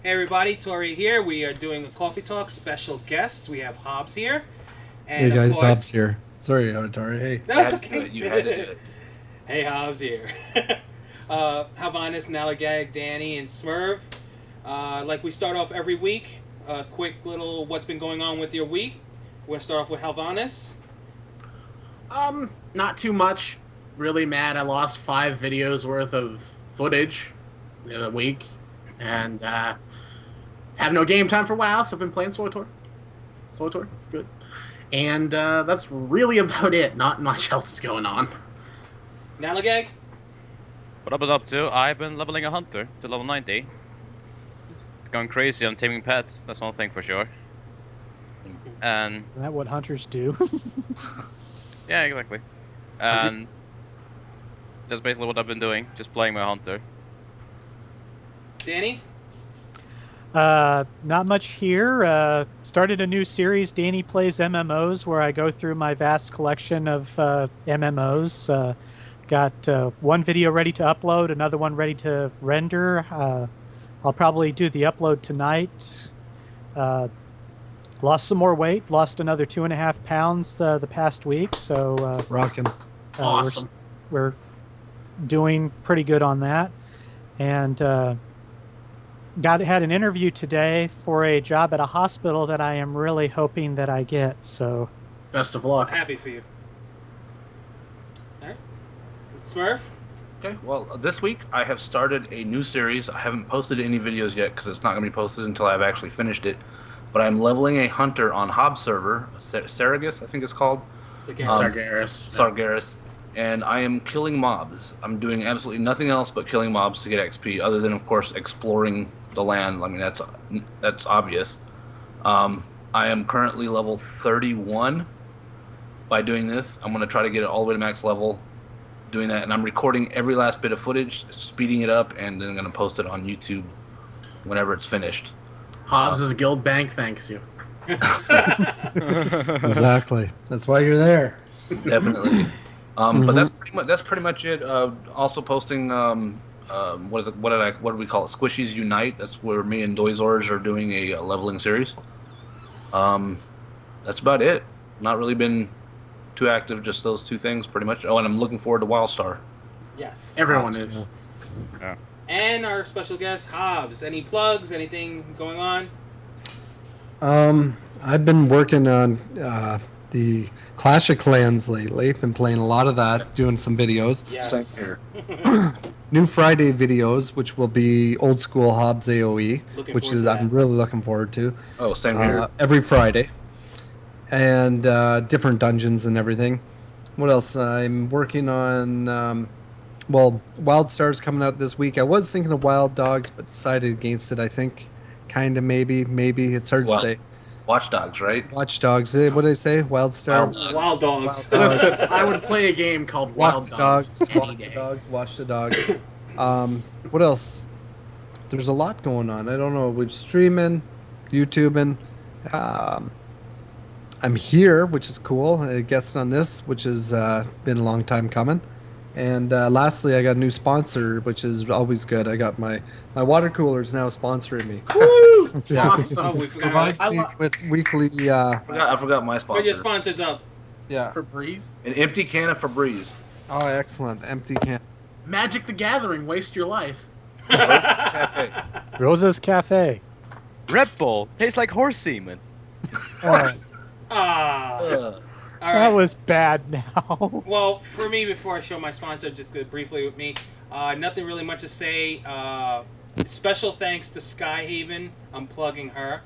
Hey everybody, Toray here. We are doing a Cawfee Tawk special guest. We have Hobbs here. And hey guys, of course, Hobbs here. Sorry, Toray. Hey. That's okay. You had to do it. Hey, Hobbs here. Havanis, Nalagag, Danny, and Smurv. Like we start off every week, a quick little what's been going on with your week. We're going to start off with Havanis. Not too much. Really mad. I lost 5 videos worth of footage the other week. And, have no game time for WoW, so I've been playing SWTOR. SWTOR, it's good. And, that's really about it. Not much else is going on. Nalagag? What I've been up to, I've been leveling a hunter to level 90. Going crazy on taming pets, that's one thing for sure. And Isn't that what hunters do? yeah, exactly. And that's basically what I've been doing, just playing my hunter. Danny? Not much here. Started a new series, Danny Plays MMOs, where I go through my vast collection of MMOs. Got one video ready to upload, another one ready to render. I'll probably do the upload tonight. Lost some more weight, lost another 2.5 pounds the past week, so Rocking. Awesome. We're doing pretty good on that. And had an interview today for a job at a hospital that I am really hoping that I get. So Best of luck. Happy for you. Alright. Smurf? Okay, well, this week I have started a new series. I haven't posted any videos yet because it's not going to be posted until I've actually finished it. But I'm leveling a hunter on Hobbs server, Sargus, I think it's called. Sargeras. And I am killing mobs. I'm doing absolutely nothing else but killing mobs to get XP, other than, of course, exploring the land. I mean, that's obvious. I am currently level 31 by doing this. I'm going to try to get it all the way to max level doing that. And I'm recording every last bit of footage, speeding it up, and then I'm going to post it on YouTube whenever it's finished. Hobbs' guild bank thanks you. Exactly. That's why you're there. Definitely. But that's pretty much it. Also posting what do we call it? Squishies Unite. That's where me and Doizors are doing a leveling series. That's about it. Not really been too active. Just those 2 things, pretty much. Oh, and I'm looking forward to Wildstar. Yes. Everyone is. Yeah. And our special guest, Hobbs. Any plugs? Anything going on? I've been working on the Clash of Clans lately. Been playing a lot of that, doing some videos. Yes. Same here. New Friday videos, which will be old school Hobbs AOE, Looking which forward is to I'm that. really looking forward to. Oh, same here. Every Friday, and different dungeons and everything. What else? I'm working on. Well, Wildstar's coming out this week. I was thinking of Wild Dogs, but decided against it. I think, kind of, maybe. It's hard to say. Watch Dogs, right? Watch Dogs. What did I say? Wildstar. Wild Dogs. I would play a game called Wild Dogs any day. Watch the dogs. What else? There's a lot going on. I don't know. We're streaming, YouTubing. I'm here, which is cool. Guesting on this, which has been a long time coming. And lastly, I got a new sponsor, which is always good. I got my water coolers now sponsoring me. Woo! Yeah. Awesome. Oh, we forgot. Provides me with weekly. I forgot my sponsor. Put your sponsors up. Yeah. Febreze. An empty can of Febreze. Oh, excellent. Empty can. Magic the Gathering. Waste your life. Cafe. Rosa's Cafe. Red Bull tastes like horse semen. Ah. Ugh. All That right. was bad now. Well, for me, before I show my sponsor, just briefly with me, nothing really much to say. Special thanks to Skyhaven. I'm plugging her.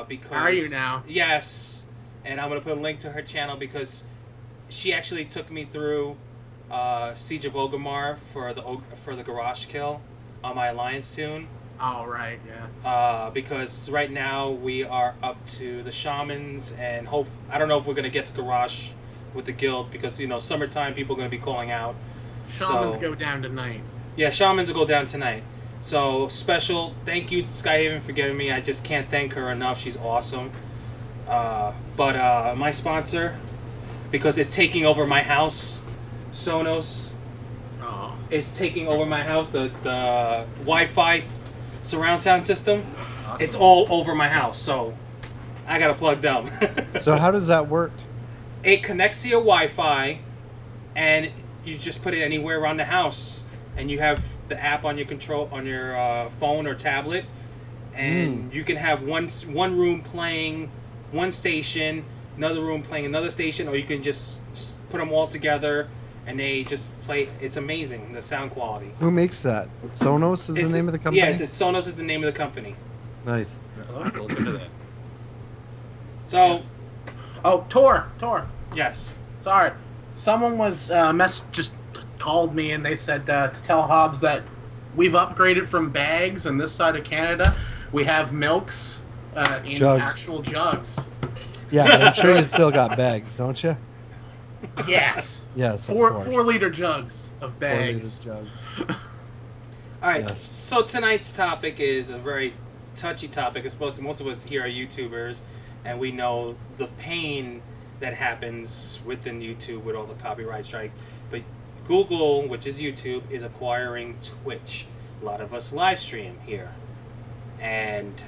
Because Are you now? Yes. And I'm going to put a link to her channel because she actually took me through Siege of Orgrimmar for the garage kill on my Alliance tune. All right, yeah. Because right now we are up to the shamans, and I don't know if we're gonna get to garage with the guild because summertime people are gonna be calling out. Shamans go down tonight. Yeah, shamans will go down tonight. So special thank you to Skyhaven for getting me. I just can't thank her enough. She's awesome. But my sponsor, because it's taking over my house, Sonos. Oh. Is taking over my house. The Wi-Fi surround sound system. Awesome. It's all over my house, so I gotta plug them. So how does that work? It connects to your Wi-Fi, and you just put it anywhere around the house, and you have the app on your phone or tablet, and you can have one room playing one station, another room playing another station, or you can just put them all together, and they just play. It's amazing, the sound quality. Who makes that? Sonos is the name of the company? Yeah, Sonos is the name of the company. Nice. I'll have to look into that. So, Oh, Tor. yes. Sorry. Someone was just called me and they said to tell Hobbs that we've upgraded from bags on this side of Canada. We have milks in Jugs. actual jugs. Yeah, but I'm sure you still got bags, don't you? Yes. Yes, of Four course. 4-liter jugs of 4 bags. liter jugs. All right. Yes. So tonight's topic is a very touchy topic. It's supposed to, most of us here are YouTubers, and we know the pain that happens within YouTube with all the copyright strike. But Google, which is YouTube, is acquiring Twitch. A lot of us live stream here, and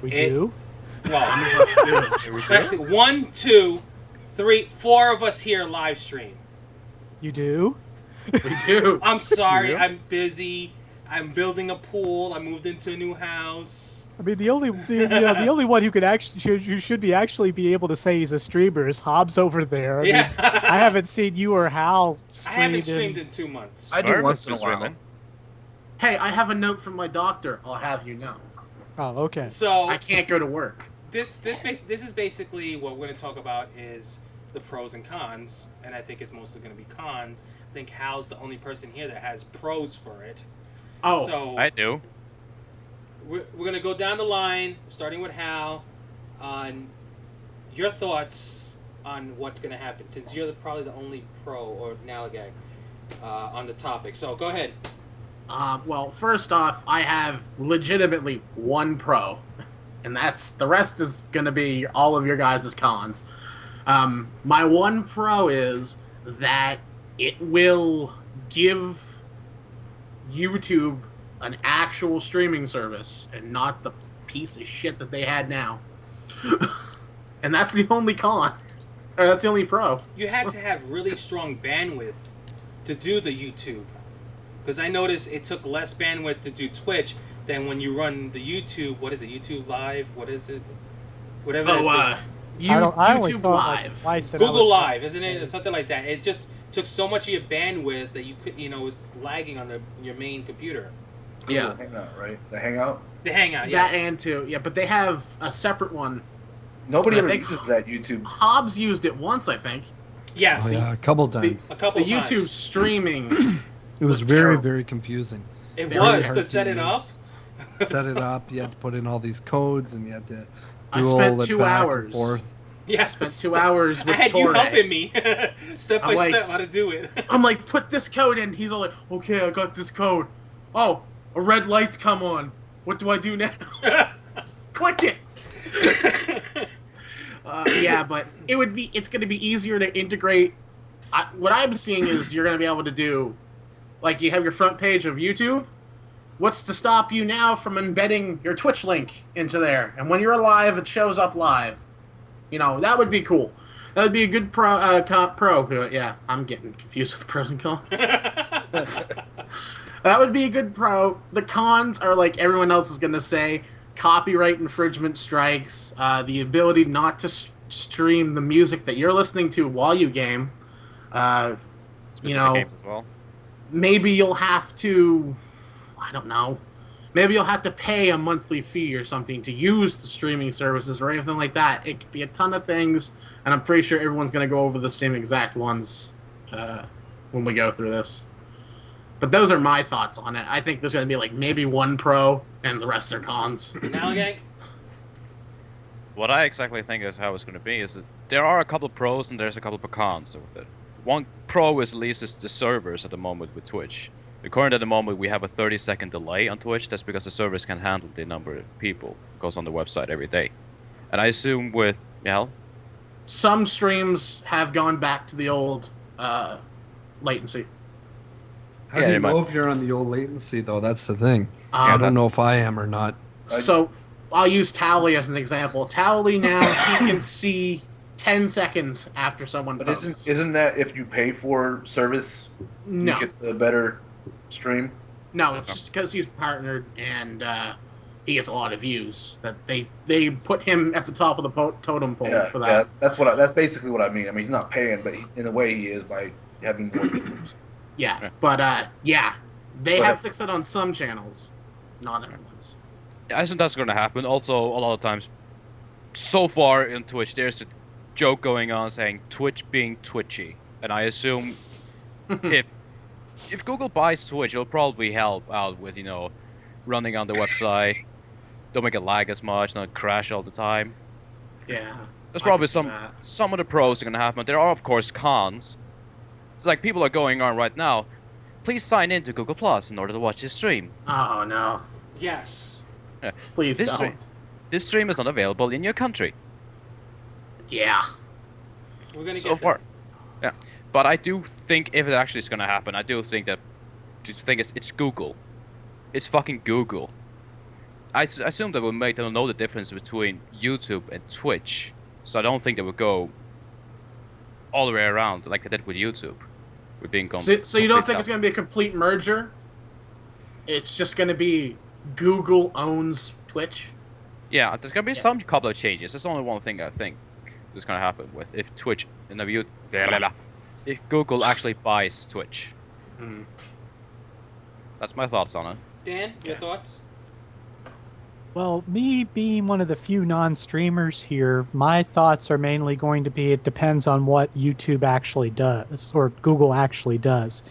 We It- do. well, let's see, 1, 2, 3, 4 of us here live stream. You do. We do. I'm sorry, Yeah. I'm busy. I'm building a pool. I moved into a new house. I mean, the only one who could actually should be able to say he's a streamer is Hobbs over there. I mean, Yeah. I haven't seen you or Hal I stream. haven't streamed in 2 months. I do Sorry, once in a Mr. while. Streaming. Hey, I have a note from my doctor. I'll have you know. Oh, okay. So I can't go to work. this is basically what we're going to talk about is the pros and cons, and I think it's mostly going to be cons. I think Hal's the only person here that has pros for it. Oh, So I do. we're going to go down the line, starting with Hal, on your thoughts on what's going to happen, since you're probably the only pro or Nalagag on the topic. So go ahead. well, first off, I have legitimately one pro, and the rest is going to be all of your guys' cons. My one pro is that it will give YouTube an actual streaming service and not the piece of shit that they had now. And that's the only con. Or that's the only pro. You had to have really strong bandwidth to do the YouTube. Because I noticed it took less bandwidth to do Twitch than when you run the YouTube. What is it? YouTube Live? What is it? Whatever. I only YouTube saw it like Live. twice. and I Google was- Live, isn't it? Or something like that. It just took so much of your bandwidth that you could, it was lagging on your main computer. Yeah. Hangout, right? The Hangout. The Hangout, That yes. and two. Yeah, but they have a separate one. Nobody I ever think- uses that YouTube. Hobbs used it once, I think. Yes. Oh yeah, a couple times. A couple The times. YouTube streaming. It was was very, terrible. very confusing. It very was hard to set it up. use. Set it up. You had to put in all these codes, and you had to I dual spent it 2 back hours. and forth. Yes. Spent 2 hours I with had you Toray. helping me step by I'm like- step how to do it. I'm like, put this code in. He's all like, okay, I got this code. Oh, a red light's come on. What do I do now? Click it. Yeah, but it's going to be easier to integrate. What I'm seeing is you're going to be able to do, like, you have your front page of YouTube. What's to stop you now from embedding your Twitch link into there? And when you're live, it shows up live. That would be cool. That would be a good pro. Yeah, I'm getting confused with the pros and cons. That would be a good pro. The cons are like everyone else is going to say: copyright infringement strikes, the ability not to stream the music that you're listening to while you game. Specific games as well. Maybe you'll have to, I don't know, maybe you'll have to pay a monthly fee or something to use the streaming services or anything like that. It could be a ton of things, and I'm pretty sure everyone's going to go over the same exact ones when we go through this. But those are my thoughts on it. I think there's going to be like maybe one pro, and the rest are cons. Nalagag? What I exactly think is how it's going to be is that there are a couple of pros and there's a couple of cons with it. One pro is at least is the servers at the moment with Twitch. Currently, at the moment, we have a 30-second delay on Twitch. That's because the servers can handle the number of people goes on the website every day. And I assume with Some streams have gone back to the old latency. How Yeah, do they you might- know if you're on the old latency, though? That's the thing. I Um, don't know if I am or not. So I'll use Tally as an example. Tally now he can see 10 seconds after someone But posts. isn't that if you pay for service, No, you get the better stream? no, it's just because he's partnered and he gets a lot of views. That they put him at the top of the totem pole Yeah, for that. that's basically what I mean. I mean, he's not paying, but in a way, he is by having more viewers. Yeah, Yeah. but they Go have ahead. fixed it on some channels, not everyone's. I assume that's going to happen. Also, a lot of times, so far in Twitch, there's a joke going on saying Twitch being twitchy, and I assume if Google buys Twitch, it'll probably help out with running on the website, don't make it lag as much, not crash all the time. Yeah, There's I probably can see some that. of the pros are going to happen. There are of course cons. It's like people are going on right now. Please sign in to Google Plus in order to watch this stream. Oh no! Yes. Please This don't. This stream is not available in your country. Yeah. We're gonna So get far. Yeah, but I do think if it actually is going to happen, I do think that it's Google. It's fucking Google. I assume that will make them know the difference between YouTube and Twitch. So I don't think they would go all the way around like they did with YouTube. With being So you don't think it's going to be a complete merger? It's just going to be Google owns Twitch? Yeah, there's gonna be some couple of changes. There's only one thing I think is gonna happen with if Twitch if Google actually buys Twitch. Mm. That's my thoughts on it. Dan, your thoughts? Well, me being one of the few non-streamers here, my thoughts are mainly going to be it depends on what YouTube actually does, or Google actually does.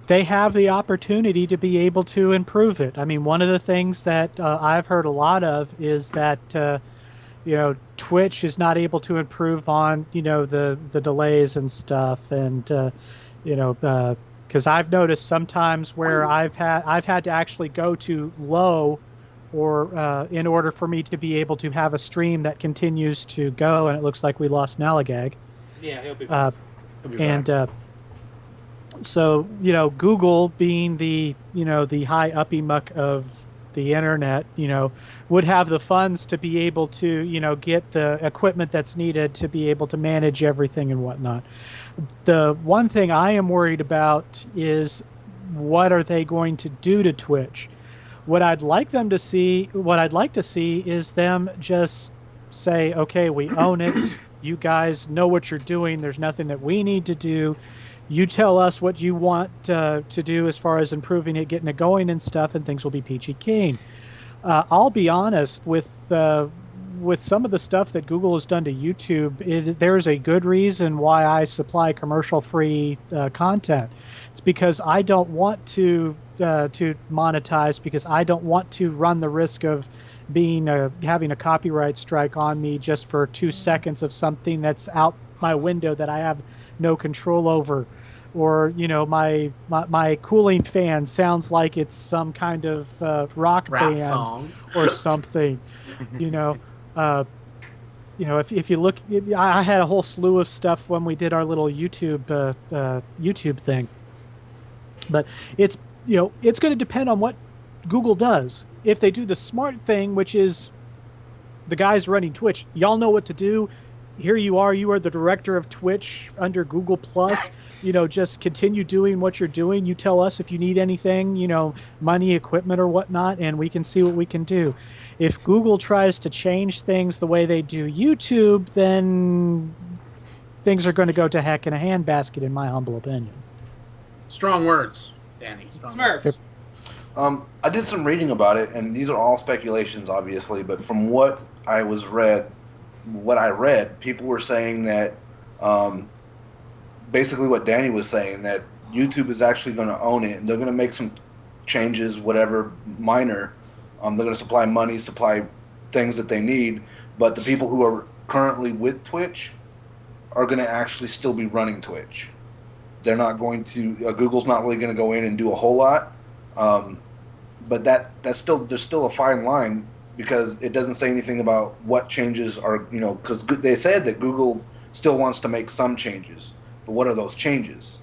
They have the opportunity to be able to improve it. I mean, one of the things that I've heard a lot of is that, Twitch is not able to improve on, the delays and stuff. And, because I've noticed sometimes where I've had to actually go to low or in order for me to be able to have a stream that continues to go, and it looks like we lost Nalagag. Yeah, he'll be back. So, Google being the high uppy muck of the internet, would have the funds to be able to, get the equipment that's needed to be able to manage everything and whatnot. The one thing I am worried about is what are they going to do to Twitch? What I'd like to see is them just say, okay, we own it. You guys know what you're doing. There's nothing that we need to do. You tell us what you want to do as far as improving it, getting it going and stuff, and things will be peachy keen. I'll be honest with some of the stuff that Google has done to YouTube. There's a good reason why I supply commercial-free content. It's because I don't want to monetize, because I don't want to run the risk of having a coophright strike on me just for 2 seconds of something that's out my window that I have no control over, or my cooling fan sounds like it's some kind of rock Rap band song. or something. If you look, I had a whole slew of stuff when we did our little YouTube thing, but it's going to depend on what Google does. If they do the smart thing, which is the guys running Twitch, y'all know what to do. Here you are the director of Twitch under Google Plus. Just continue doing what you're doing. You tell us if you need anything, money, equipment, or whatnot, and we can see what we can do. If Google tries to change things the way they do YouTube, then things are going to go to heck in a handbasket, in my humble opinion. Strong words, Danny. Strong Smurfs. I did some reading about it, and these are all speculations, obviously. But from what I read, people were saying that basically what Danny was saying, that YouTube is actually going to own it, and they're going to make some changes, whatever minor. They're going to supply money, supply things that they need, but the people who are currently with Twitch are going to actually still be running Twitch. They're not going to. Google's not really going to go in and do a whole lot. But that's still there's still a fine line because it doesn't say anything about what changes are, because they said that Google still wants to make some changes, but what are those changes?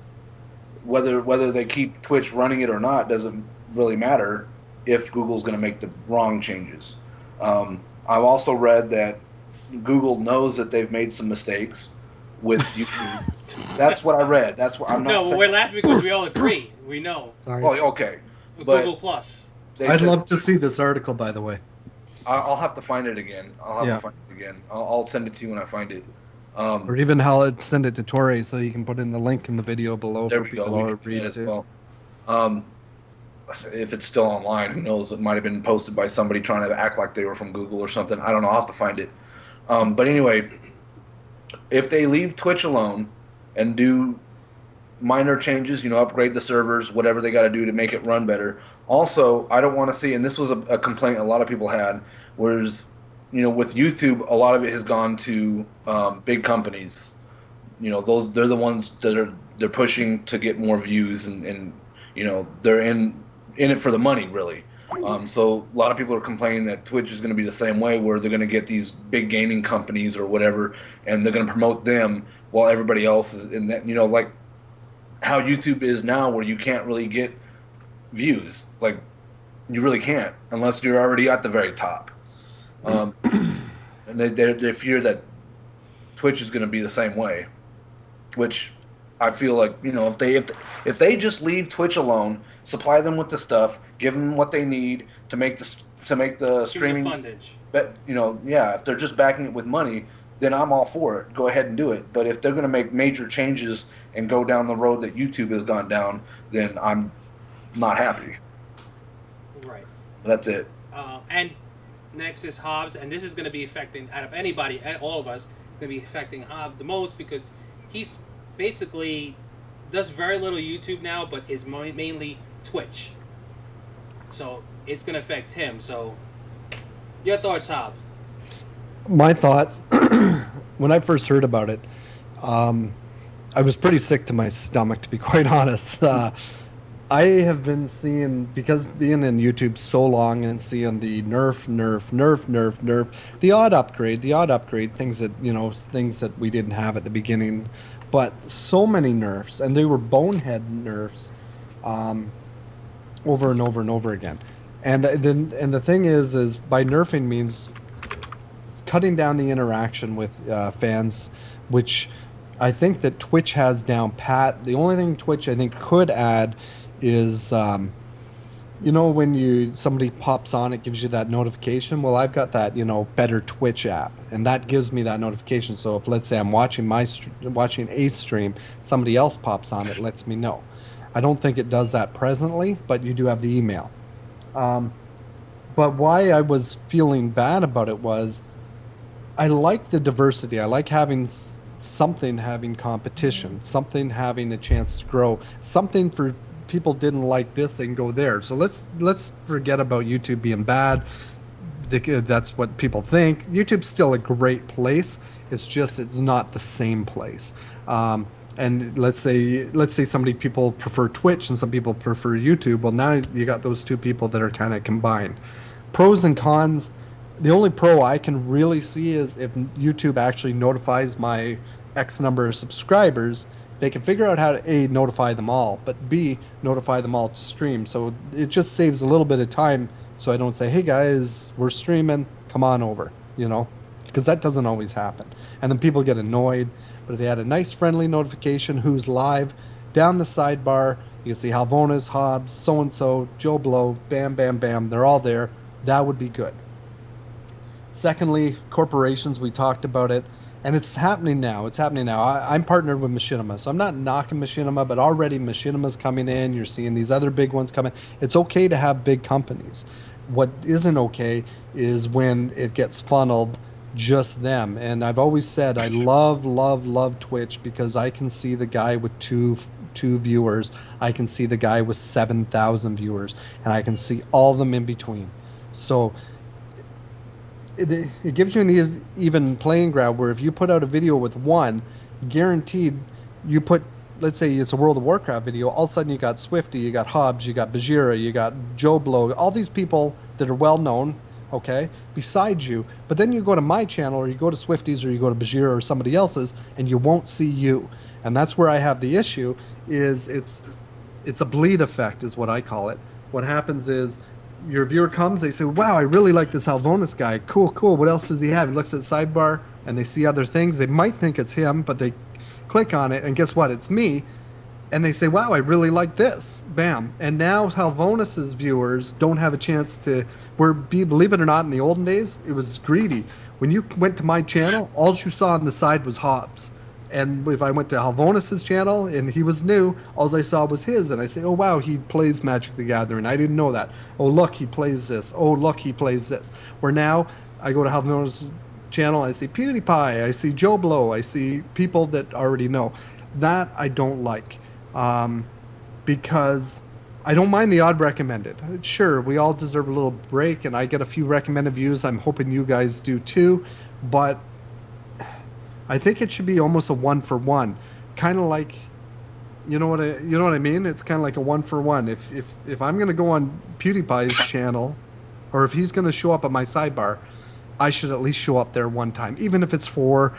Whether they keep Twitch running it or not doesn't really matter if Google's going to make the wrong changes. I've also read that Google knows that they've made some mistakes with YouTube. That's what I read. That's what I'm not. No, we're laughing because we all agree. We know. Sorry. Oh, okay. But Google Plus. I'd love to see this article, by the way. I'll have to find it again. I'll send it to you when I find it. Or even send it to Toray so you can put in the link in the video below for people to read it too. Well. If it's still online, who knows? It might have been posted by somebody trying to act like they were from Google or something. I don't know. I'll have to find it. But anyway, if they leave Twitch alone and do minor changes, upgrade the servers, whatever they got to do to make it run better. Also, I don't want to see, and this was a complaint a lot of people had, whereas, with YouTube, a lot of it has gone to big companies. They're the ones that they're pushing to get more views, and they're in it for the money, really. So a lot of people are complaining that Twitch is going to be the same way, where they're going to get these big gaming companies or whatever, and they're going to promote them while everybody else is in that, like how YouTube is now, where you can't really get views. Like, you really can't unless you're already at the very top. And they fear that Twitch is going to be the same way, which I feel like, if they just leave Twitch alone, supply them with the stuff, give them what they need to make the streaming fundage. But if they're just backing it with money, then I'm all for it. Go ahead and do it. But if they're going to make major changes and go down the road that YouTube has gone down, then I'm not happy. Right. That's it. And next is Hobbs, and this is going to be affecting, out of anybody, all of us, going to be affecting Hobbs the most, because he's basically does very little YouTube now, but is mainly Twitch. So it's going to affect him. So your thoughts, Hobbs? My thoughts, when I first heard about it, I was pretty sick to my stomach, to be quite honest. I have been seeing, because being in YouTube so long and seeing the nerf, the odd upgrade, things that we didn't have at the beginning, but so many nerfs, and they were bonehead nerfs, over and over and over again. And the thing is by nerfing means cutting down the interaction with fans, which I think that Twitch has down pat. The only thing Twitch I think could add is when somebody pops on, it gives you that notification. Well, I've got that Better Twitch app, and that gives me that notification. So if, let's say, I'm watching a stream, somebody else pops on, it lets me know. I don't think it does that presently, but you do have the email. But why I was feeling bad about it was I like the diversity. I like having something having competition, something having a chance to grow, something for people didn't like this, they can go there. So let's forget about YouTube being bad. That's what people think. YouTube's still a great place. It's not the same place. And let's say people prefer Twitch and some people prefer YouTube. Well, now you got those two people that are kind of combined. Pros and cons. The only pro I can really see is if YouTube actually notifies my X number of subscribers, they can figure out how to A, notify them all, but B, notify them all to stream. So it just saves a little bit of time, so I don't say, hey guys, we're streaming, come on over, because that doesn't always happen. And then people get annoyed. But if they had a nice friendly notification, who's live, down the sidebar, you can see Halvonas, Hobbs, so-and-so, Joe Blow, bam, bam, bam, they're all there. That would be good. Secondly, corporations, we talked about it. And it's happening now. I'm partnered with Machinima, so I'm not knocking Machinima, but already Machinima's coming in. You're seeing these other big ones coming. It's okay to have big companies. What isn't okay is when it gets funneled just them. And I've always said I love Twitch because I can see the guy with two viewers. I can see the guy with 7,000 viewers, and I can see all of them in between. So it gives you an even playing ground where if you put out a video with one, guaranteed you put let's say it's a World of Warcraft video, all of a sudden you got Swifty, you got Hobbs, you got Bajira, you got Joe Blow, all these people that are well known, okay, besides you. But then you go to my channel, or you go to Swifty's, or you go to Bajira or somebody else's, and you won't see you. And that's where I have the issue. Is it's a bleed effect, is what I call it. What happens is your viewer comes, they say, "Wow, I really like this Halvonis guy. Cool, cool. What else does he have?" He looks at sidebar, and they see other things. They might think it's him, but they click on it, and guess what? It's me. And they say, "Wow, I really like this." Bam. And now Halvonis's viewers don't have a chance to, believe it or not, in the olden days, it was greedy. When you went to my channel, all you saw on the side was Hobbs. And if I went to Halvonis's channel and he was new, all I saw was his. And I say, "Oh, wow, he plays Magic the Gathering. I didn't know that. Oh, look, he plays this. Oh, look, he plays this." Where now I go to Halvonis's channel, I see PewDiePie, I see Joe Blow, I see people that already know. That I don't like, because I don't mind the odd recommended. Sure, we all deserve a little break, and I get a few recommended views. I'm hoping you guys do too, but I think it should be almost a 1-for-1, kind of like, you know what I mean? It's kind of like a 1-for-1. If I'm gonna go on PewDiePie's channel, or if he's gonna show up at my sidebar, I should at least show up there one time, even if it's for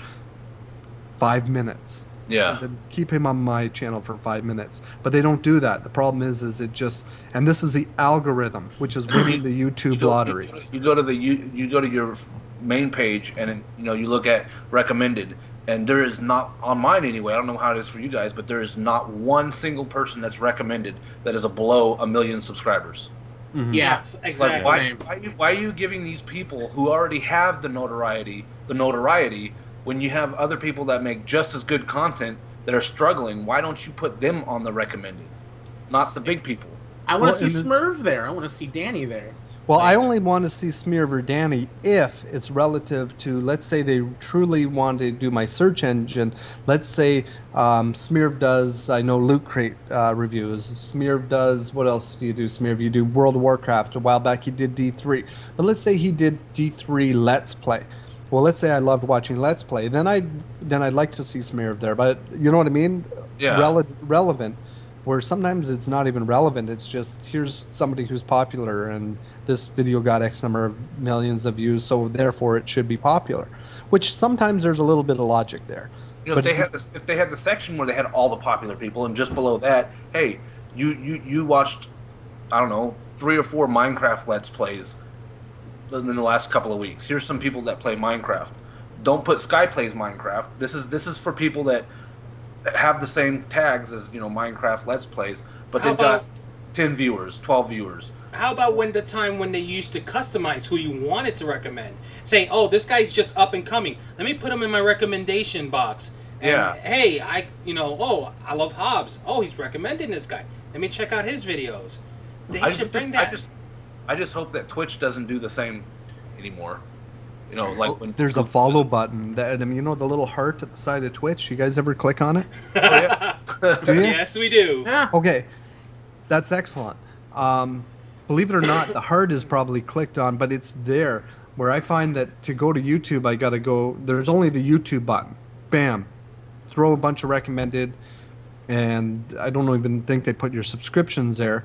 5 minutes. Yeah. And then keep him on my channel for 5 minutes. But they don't do that. The problem is it just, and this is the algorithm, which is winning the YouTube lottery. You go to your main page, and you look at recommended, and there is not, on mine anyway, I don't know how it is for you guys, but there is not one single person that's recommended that is below 1 million subscribers. Mm-hmm. Yeah, Like, exactly. why are you giving these people who already have the notoriety when you have other people that make just as good content that are struggling? Why don't you put them on the recommended, not the big people? I want to Well, see and Smurf there. I want to see Danny there. Well, I only want to see Smear or Danny if it's relative to, let's say they truly want to do my search engine. Let's say Smearv does, I know, Loot Crate reviews. Smearv does, what else do you do, Smearv? You do World of Warcraft. A while back he did D3. But let's say he did D3 Let's Play. Well, let's say I loved watching Let's Play. Then I'd like to see Smearv there. But you know what I mean? Yeah. Relevant. Where sometimes it's not even relevant. It's just, here's somebody who's popular, and this video got X number of millions of views, so therefore it should be popular. Which sometimes there's a little bit of logic there. If they had the section where they had all the popular people, and just below that, hey, you watched, I don't know, 3 or 4 Minecraft Let's Plays in the last couple of weeks. Here's some people that play Minecraft. Don't put Sky Plays Minecraft. This is for people that have the same tags as Minecraft Let's Plays, but they've got 10 viewers, 12 viewers. How about when they used to customize who you wanted to recommend, saying, "Oh, this guy's just up and coming. Let me put him in my recommendation box." And, Yeah. Hey, oh, I love Hobbs. Oh, he's recommending this guy. Let me check out his videos. They should bring that. I just hope that Twitch doesn't do the same anymore. Like when There's a follow button. The little heart at the side of Twitch? You guys ever click on it? Oh, yeah. Do you? Yes, we do. Yeah. Okay, that's excellent. Believe it or not, the heart is probably clicked on, but it's there. Where I find that to go to YouTube, I gotta go. There's only the YouTube button. Bam, throw a bunch of recommended, and I don't even think they put your subscriptions there.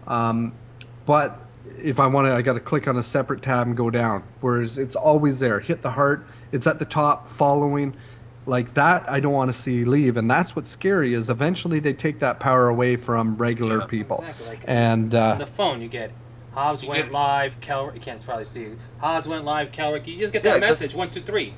But if I want to, I got to click on a separate tab and go down. Whereas it's always there. Hit the heart. It's at the top, following. Like that, I don't want to see leave. And that's what's scary, is eventually they take that power away from regular people. Exactly. Like And on the phone, you get Hobbs went live. Kelrick, you can't probably see it. Hobbs went live. Kelrick, you just get that message. 1, 2, 3.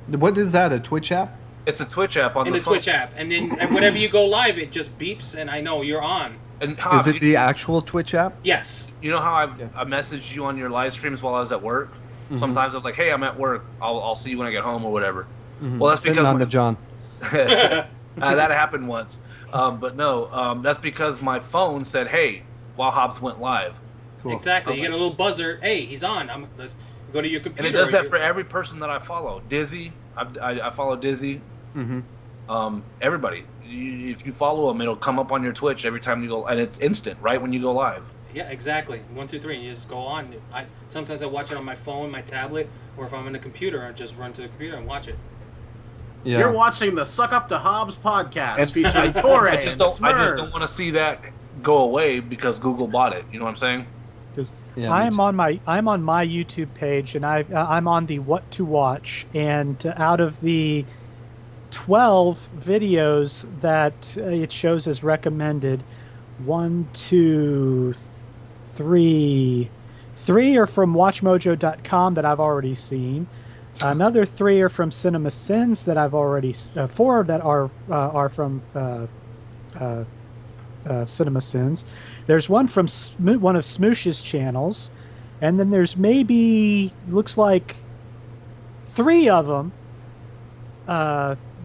what is that? A Twitch app? It's a Twitch app on In the the phone. Twitch app, and then whenever you go live, it just beeps, and I know you're on. And Hobbs, Is it the actual Twitch app? Yes. You know how I messaged you on your live streams while I was at work? Mm-hmm. Sometimes I'm like, hey, I'm at work. I'll see you when I get home or whatever. Mm-hmm. Well, that's Sitting because on the John. that happened once. But no, that's because my phone said, hey, while Hobbs went live. Cool. Exactly. You get a little buzzer. Hey, he's on. Let's go to your computer. And it does that for every person that I follow. Dizzy, I follow Dizzy. Mm-hmm. Everybody. If you follow them, it'll come up on your Twitch every time you go, and it's instant, right when you go live. Yeah, exactly. 1, 2, 3, and you just go on. Sometimes I watch it on my phone, my tablet, or if I'm in the computer, I just run to the computer and watch it. Yeah. You're watching the Suck Up to Hobbs podcast And featuring Toray I just and don't Smurf. want to see that go away because Google bought it. You know what I'm saying? Because Yeah, me I'm too. on my YouTube page, and I'm on the What to Watch, and out of the 12 videos that it shows as recommended, 1, 2, 3 are from WatchMojo.com that I've already seen. Another 3 are from CinemaSins that I've already. 4 that are from CinemaSins. There's one from one of Smoosh's channels, and then there's maybe looks like 3 of them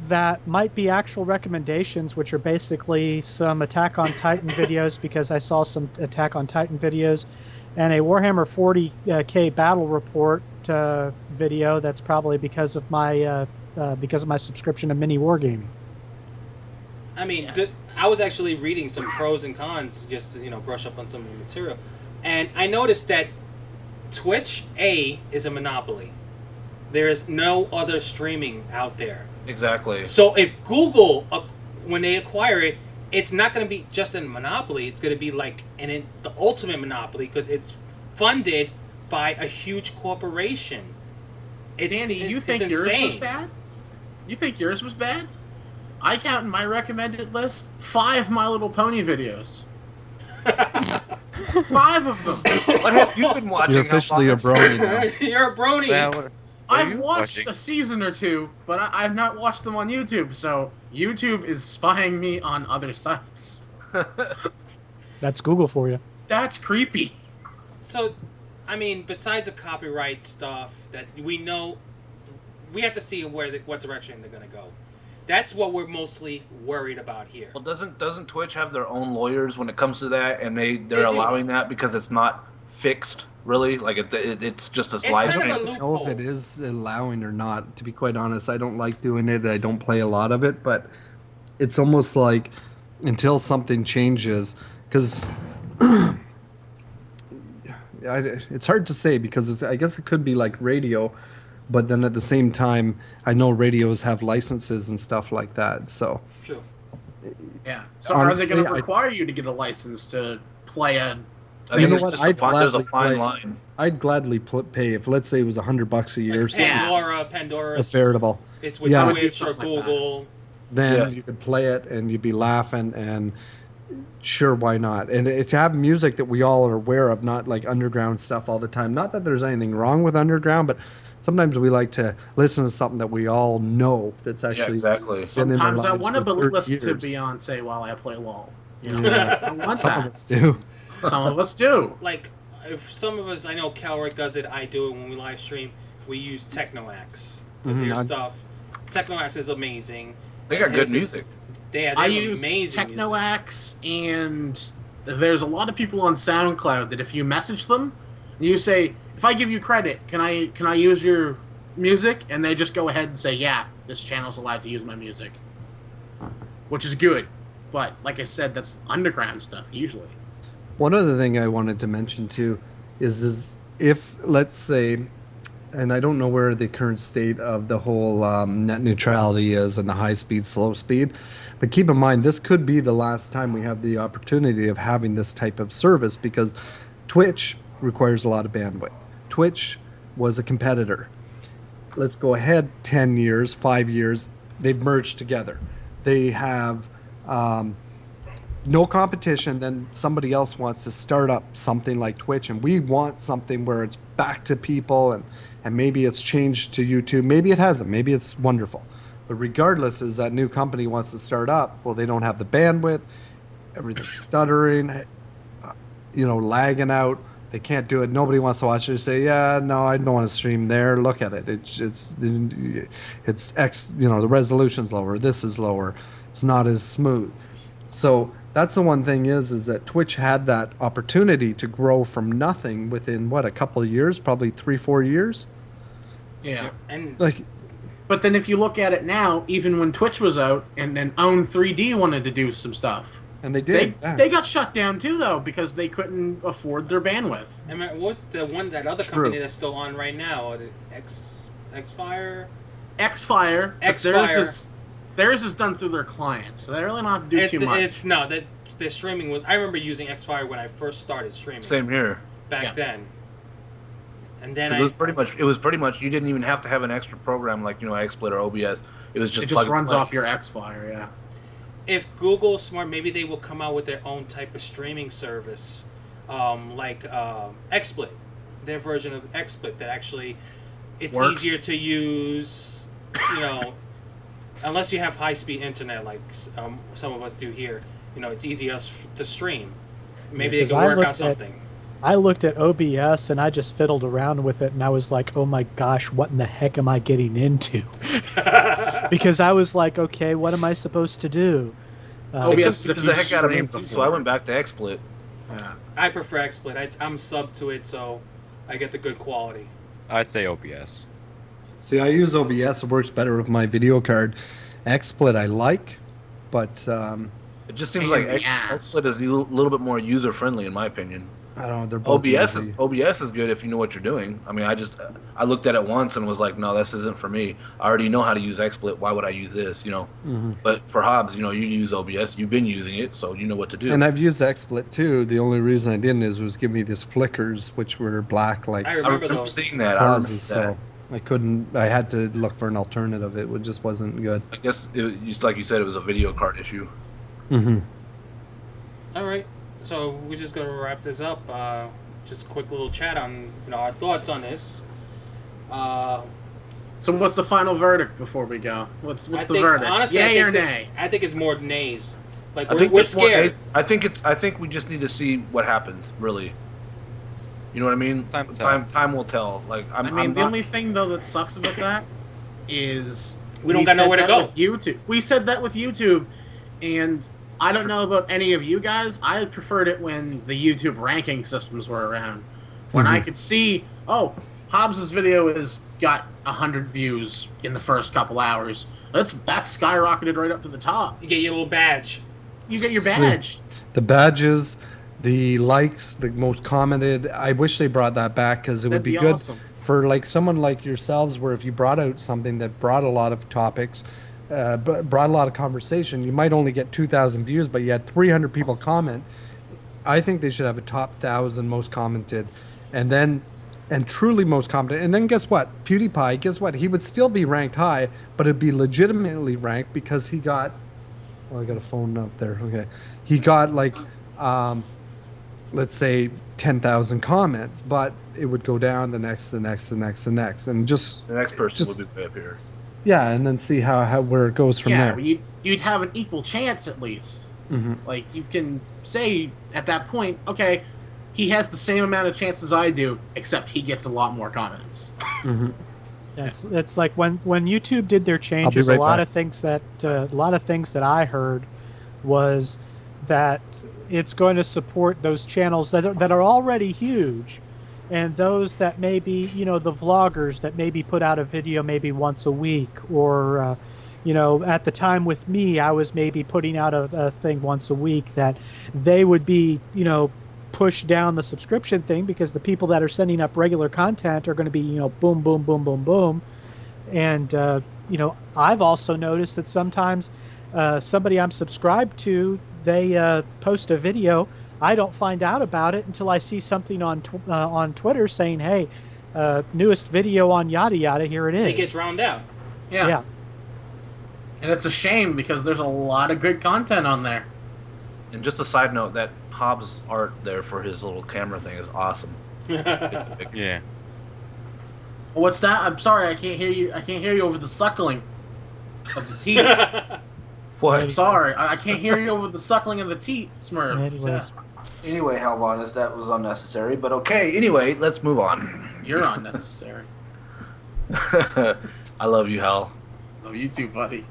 that might be actual recommendations, which are basically some Attack on Titan videos because I saw some Attack on Titan videos, and a Warhammer 40K battle report video. That's probably because of my subscription to Mini Wargaming. I mean, I was actually reading some pros and cons just to, brush up on some of the material. And I noticed that Twitch, is a monopoly. There is no other streaming out there. Exactly. So if Google, when they acquire it, it's not going to be just a monopoly. It's going to be like the ultimate monopoly because it's funded by a huge corporation. Danny, you think yours was bad? You think yours was bad? I count in my recommended list 5 My Little Pony videos. 5 of them. What have you been watching? You're officially a brony now. You're a brony. Man, what are I've you watched watching? a season or 2, but I've not watched them on YouTube, so YouTube is spying me on other sites. That's Google for you. That's creepy. So, I mean, besides the copyright stuff that we know, we have to see what direction they're going to go. That's what we're mostly worried about here. Well, doesn't Twitch have their own lawyers when it comes to that, and they're They do. allowing that because it's not fixed, really? Like it's just a live kind of stream. a I don't know if it is allowing or not. To be quite honest, I don't like doing it. I don't play a lot of it, but it's almost like until something changes, because it's hard to say because I guess it could be like radio, but then at the same time, I know radios have licenses and stuff like that. So True. Yeah. So Honestly, are they going to require you to get a license to play a... I mean, know it's what? just I'd there's a gladly fine play- line. I'd gladly pay if, let's say, it was $100 a year, Like something Pandora's veritable. it's with Yeah. Twitch or Something like that. Google. Then Yeah. you could play it and you'd be laughing and sure, why not? And to have music that we all are aware of, not like underground stuff all the time. Not that there's anything wrong with underground, but sometimes we like to listen to something that we all know that's Yeah, actually exactly. been in their Sometimes I lives want to for 30 listen to years. Beyonce while I play LOL. You know, Yeah. I want Some of that. us do. Some of us do. Like, if some of us, I know Calric does it, I do it when we live stream, we use Technoax. Because Mhm, your I- stuff, Technoax is amazing. They got good His is- music. They have I amazing use music. Technoax, and there's a lot of people on SoundCloud that if you message them, you say, if I give you credit, can I use your music? And they just go ahead and say, yeah, this channel's allowed to use my music. Which is good. But, like I said, that's underground stuff, usually. One other thing I wanted to mention too is if, let's say, and I don't know where the current state of the whole net neutrality is and the high speed, slow speed, but keep in mind this could be the last time we have the opportunity of having this type of service because Twitch requires a lot of bandwidth. Twitch was a competitor. Let's go ahead 10 years, 5 years, they've merged together. They have no competition, then somebody else wants to start up something like Twitch, and we want something where it's back to people, and maybe it's changed to YouTube, maybe it hasn't, maybe it's wonderful. But regardless, as that new company wants to start up, well, they don't have the bandwidth, everything's stuttering, lagging out, they can't do it, nobody wants to watch it. They say, yeah, no, I don't want to stream there, look at it, it's X, the resolution's lower, this is lower, it's not as smooth. So that's the one thing is that Twitch had that opportunity to grow from nothing within a couple of years, probably 3-4 years. Yeah. And Like, But then if you look at it now, even when Twitch was out and then Own 3D wanted to do some stuff, and they did. they got shut down too, though, because they couldn't afford their bandwidth. I mean, what's that other True. company that's still on right now? The Xfire? Xfire. Xfire. Theirs is done through their client, so they really don't have to do too much. It's no that the streaming was. I remember using Xfire when I first started streaming. Same here. Back then. And then it was pretty much you didn't even have to have an extra program like XSplit or OBS. It just runs off your Xfire, yeah. If Google Smart, maybe they will come out with their own type of streaming service, like XSplit, their version of XSplit that actually it's works. easier to use. Unless you have high-speed internet like some of us do here, it's easier to stream. Maybe they can work out something. I looked at OBS and I just fiddled around with it and I was like, oh my gosh, what in the heck am I getting into? Because I was like, okay, what am I supposed to do? OBS is the heck out of me, so I went back to XSplit. I prefer XSplit. I'm sub to it, so I get the good quality. I'd say OBS. See, I use OBS. It works better with my video card. XSplit I like, but... it just seems like XSplit is a little bit more user-friendly, in my opinion. I don't know. They're both OBS is good if you know what you're doing. I mean, I looked at it once and was like, no, this isn't for me. I already know how to use XSplit. Why would I use this? Mm-hmm. But for Hobbs, you use OBS. You've been using it, so you know what to do. And I've used XSplit too. The only reason I didn't was give me these flickers, which were black like. I remember those. Seeing that. Pauses, so I couldn't. I had to look for an alternative. It just wasn't good. I guess like you said, it was a video card issue. Mm-hmm. All right, so we're just gonna wrap this up. Just a quick little chat on our thoughts on this. So what's the final verdict before we go? What's the verdict? Honestly, Yay or nay? I think it's more nays. Like I think we're scared. I think we just need to see what happens. Really. You know what I mean? Time will tell. Like the only thing though that sucks about that is we don't got nowhere to go. With YouTube, we said that with YouTube, and I don't know about any of you guys. I preferred it when the YouTube ranking systems were around, when I could see, Hobbs' video has got 100 views in the first couple hours. That's skyrocketed right up to the top. You get your little badge. You get your badge. The badges, the likes, the most commented. I wish they brought that back because it would be good for like someone like yourselves, where if you brought out something that brought a lot of topics. Brought a lot of conversation. You might only get 2,000 views, but you had 300 people comment. I think they should have a top 1,000 most commented, and truly most commented. And then guess what? PewDiePie, guess what? He would still be ranked high, but it'd be legitimately ranked because he got. Well, I got a phone up there. Okay, he got like, let's say 10,000 comments, but it would go down the next, and just the next person would be way up here. Yeah, and then see where it goes from there. Yeah, you'd have an equal chance at least. Mm-hmm. Like, you can say at that point, okay, he has the same amount of chances I do, except he gets a lot more comments. Mm-hmm. It's like when YouTube did their changes, a lot of things that I heard was that it's going to support those channels that are already huge. And those that maybe, the vloggers that maybe put out a video maybe once a week, or, at the time with me, I was maybe putting out a thing once a week, that they would be, push down the subscription thing because the people that are sending up regular content are going to be, boom, boom, boom, boom, boom. And, I've also noticed that sometimes somebody I'm subscribed to, they post a video. I don't find out about it until I see something on Twitter saying, hey, newest video on yada yada, here it is. It gets drowned out. Yeah. And it's a shame because there's a lot of good content on there. And just a side note, that Hobbs art there for his little camera thing is awesome. Yeah. What's that? I'm sorry, I can't hear you. I can't hear you over the suckling of the teeth. What? I'm sorry, I can't hear you over the suckling of the teeth, Smurf. Anyways. Anyway, Halvanus, that was unnecessary, but okay. Anyway, let's move on. You're unnecessary. I love you, Hal. Love you too, buddy.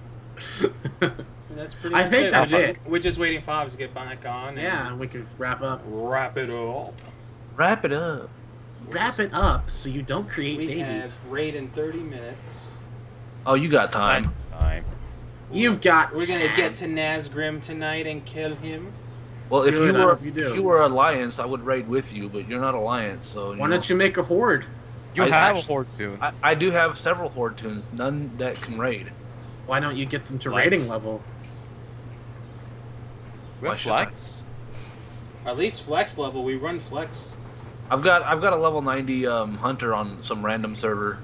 That's pretty. I think that's it. We're just waiting for Hobbs to get back on. Yeah, and we could wrap up. Wrap it up. Wrap it up. Wrap it up so you don't create We babies. have raid in 30 minutes. Oh, you got time. You've got. We're gonna get to Nazgrim tonight and kill him. Well, if Good, I you hope you do. were Alliance, I would raid with you, but you're not Alliance, so. Why don't you make a horde? You I have a actually- horde tune. I do have several horde tunes, none that can raid. Why don't you get them to Flex. rating level? We have Why should I? flex. At least flex level. We run flex. I've got a level 90 hunter on some random server.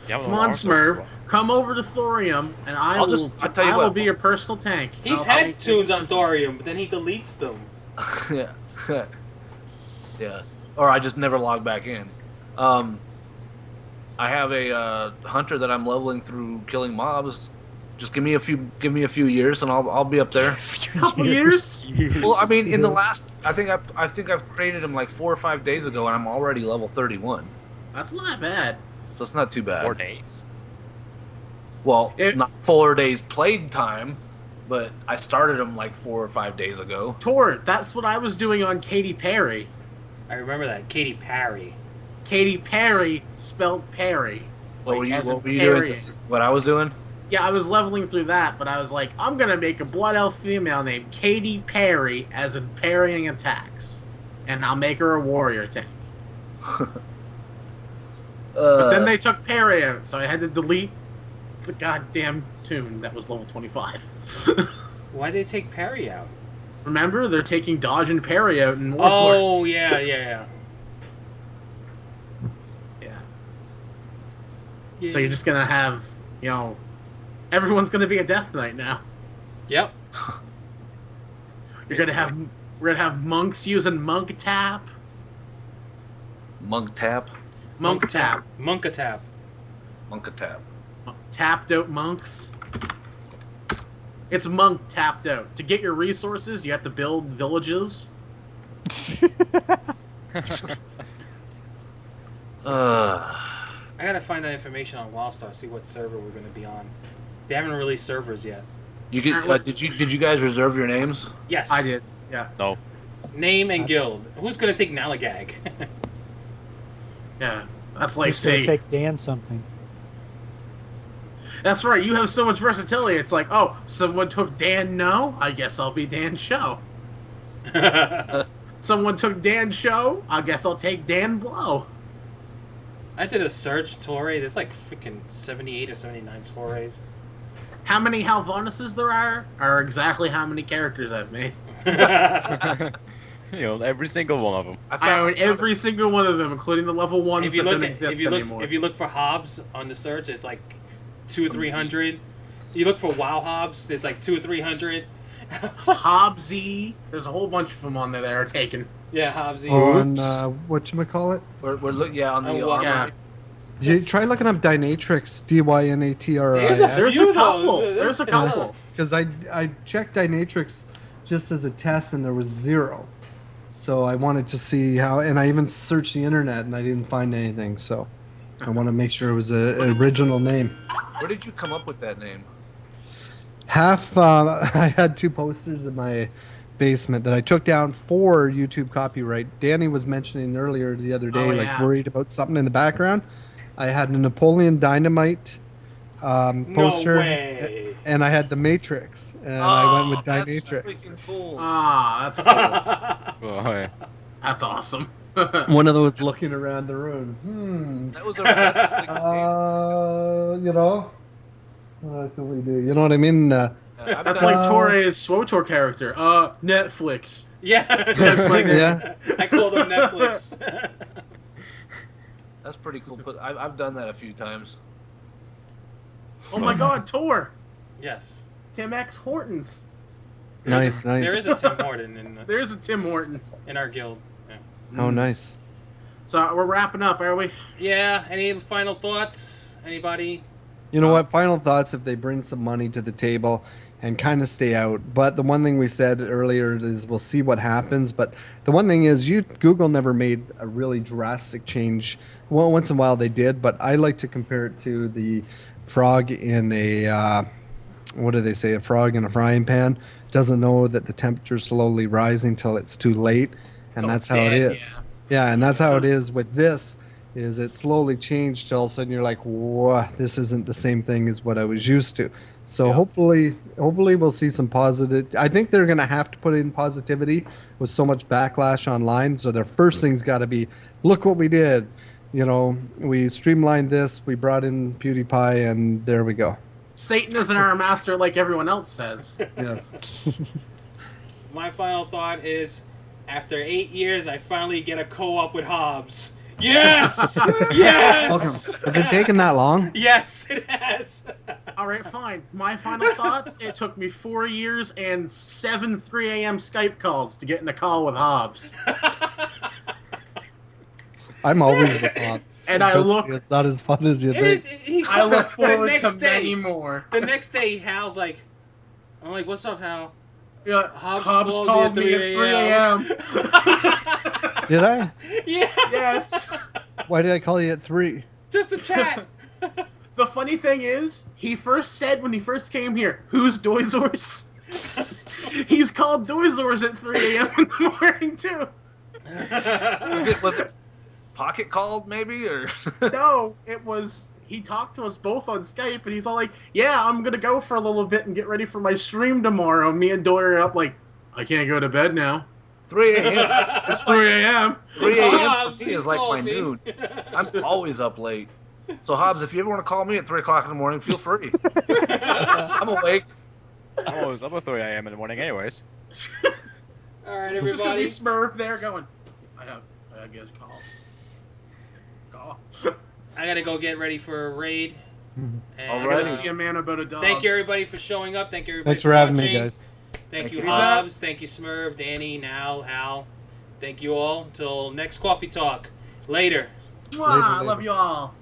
Yeah, Come on, Smurf. Come over to Thorium, and I'll tell you I will what. be your personal tank. He's I'll had take- tunes on Thorium, but then he deletes them. Yeah. Yeah. Or I just never log back in. I have a hunter that I'm leveling through killing mobs. Just give me a few years and I'll be up there. Couple years? Well, I mean, in the last, I think I've created him like 4 or 5 days ago, and I'm already level 31. That's not bad. So it's not too bad. 4 days. Well, It- not 4 days played time, but I started him like 4 or 5 days ago. Tor, that's what I was doing on Katy Perry. I remember that. Katy Perry. Katy Perry spelled Perry. What Like, were as in you doing? Perry. What I was doing? Yeah, I was leveling through that, but I was like, I'm gonna make a Blood Elf female named Katy Perry as in parrying attacks. And I'll make her a warrior tank. But then they took parry out, so I had to delete the goddamn tune that was level 25. Why'd they take Perry out? Remember? They're taking dodge and parry out in more Oh, ports. yeah. Yeah. Yeah. So you're just gonna have, everyone's gonna be a Death Knight now. Yep. We're gonna have monks using monk tap. Monk tap. Monk tap. Monka-tap. Monk tap. Tapped out monks. It's monk tapped out. To get your resources, you have to build villages. I gotta find that information on WildStar, see what server we're gonna be on. They haven't released servers yet. You get, did you guys reserve your names? Yes. I did. Yeah. No. Name and guild. Who's gonna take Nalagag? Yeah. That's I like was gonna saying. take Dan something. That's right. You have so much versatility. It's like, oh, someone took Dan No. I guess I'll be Dan Show. Someone took Dan Show. I guess I'll take Dan Blow. I did a search, Toray. There's like freaking 78 or 79 Torays. How many Halvonuses there are exactly how many characters I've made. Every single one of them. I own every single one of them, including the level ones if you that look don't at, exist anymore. if you look for Hobbs on the search, it's like 200 or 300. You look for WoW Hobbs, there's like 200 or 300. Hobbsy. There's a whole bunch of them on there that are taken. Yeah, Hobbsy. On whatchamacallit? We're on the Oh, armor. yeah. You try looking up Dynatrix, There's a DYNATRIX, There's few a of couple. those. There's a couple. because I checked Dynatrix just as a test and there was 0. So I wanted to see how, and I even searched the internet and I didn't find anything. So I want to make sure it was an original name. Where did you come up with that name? I had 2 posters in my basement that I took down for YouTube copyright. Danny was mentioning earlier the other day, Oh, like yeah. worried about something in the background. I had a Napoleon Dynamite poster, way. and I had the Matrix, and I went with That's Dynatrix. freaking cool. Ah, that's cool. Oh, yeah. That's awesome. One of those looking around the room. That was a What can we do? You know what I mean? That's like Toray's SWTOR character. Netflix. Yeah. Yeah. I call them Netflix. That's pretty cool. But I've done that a few times. Oh my god, Tor! Yes. Tim X Hortons. Nice. There is a Tim Horton There's a Tim Horton. in our guild. Yeah. Oh, nice. So we're wrapping up, are we? Yeah. Any final thoughts? Anybody? You know what? Final thoughts if they bring some money to the table and kind of stay out. But the one thing we said earlier is we'll see what happens. But the one thing is Google never made a really drastic change. Well, once in a while they did, but I like to compare it to the frog in a, what do they say? A frog in a frying pan. Doesn't know that the temperature's slowly rising till it's too late. And that's how it is. Yeah, and that's how it is with this. Is it slowly changed till all of a sudden you're like, whoa, this isn't the same thing as what I was used to. So hopefully we'll see some positive. I think they're going to have to put in positivity with so much backlash online. So their first thing's got to be, look what we did. we streamlined this. We brought in PewDiePie, and there we go. Satan isn't our master like everyone else says. Yes. My final thought is, after 8 years, I finally get a co-op with Hobbs. Yes! Yes! Has it taken that long? Yes, it has. All right, fine. My final thoughts, it took me 4 years and 7 3 a.m. Skype calls to get in a call with Hobbs. I'm always with Hobbs. And I look- It's not as fun as you think. I look forward the to next day, many more. The next day, Hal's like, I'm like, what's up, Hal? Yeah, Hobbs called me at 3 a.m. Did I? Yeah. Yes. Why did I call you at 3? Just a chat. The funny thing is, he first said when he first came here, "Who's Doizors?" He's called Doizors at 3 a.m. in the morning too. Was it Pocket called maybe or? No, it was. He talked to us both on Skype, and he's all like, "Yeah, I'm gonna go for a little bit and get ready for my stream tomorrow." Me and Dory are up like, "I can't go to bed now. 3 a.m. It's 3 a.m." 3 a.m. Hobbs, for me he's is like my called me. noon. I'm always up late. So Hobbs, if you ever want to call me at 3 o'clock in the morning, feel free. I'm awake. I'm always up at 3 a.m. in the morning, anyways. All right, It's just gonna be everybody. Smurf there going, I guess call. I gotta go get ready for a raid. And I gotta Alrighty. see a man about a dog. thank you, everybody, for showing up. Thank you, everybody, Thanks for having me, watching. guys. Thank you, you. Hobbs. Thank you, Smurf, Danny, Nal, Hal. Thank you all. Until next Coffee Talk. Later. Mwah, I love you all.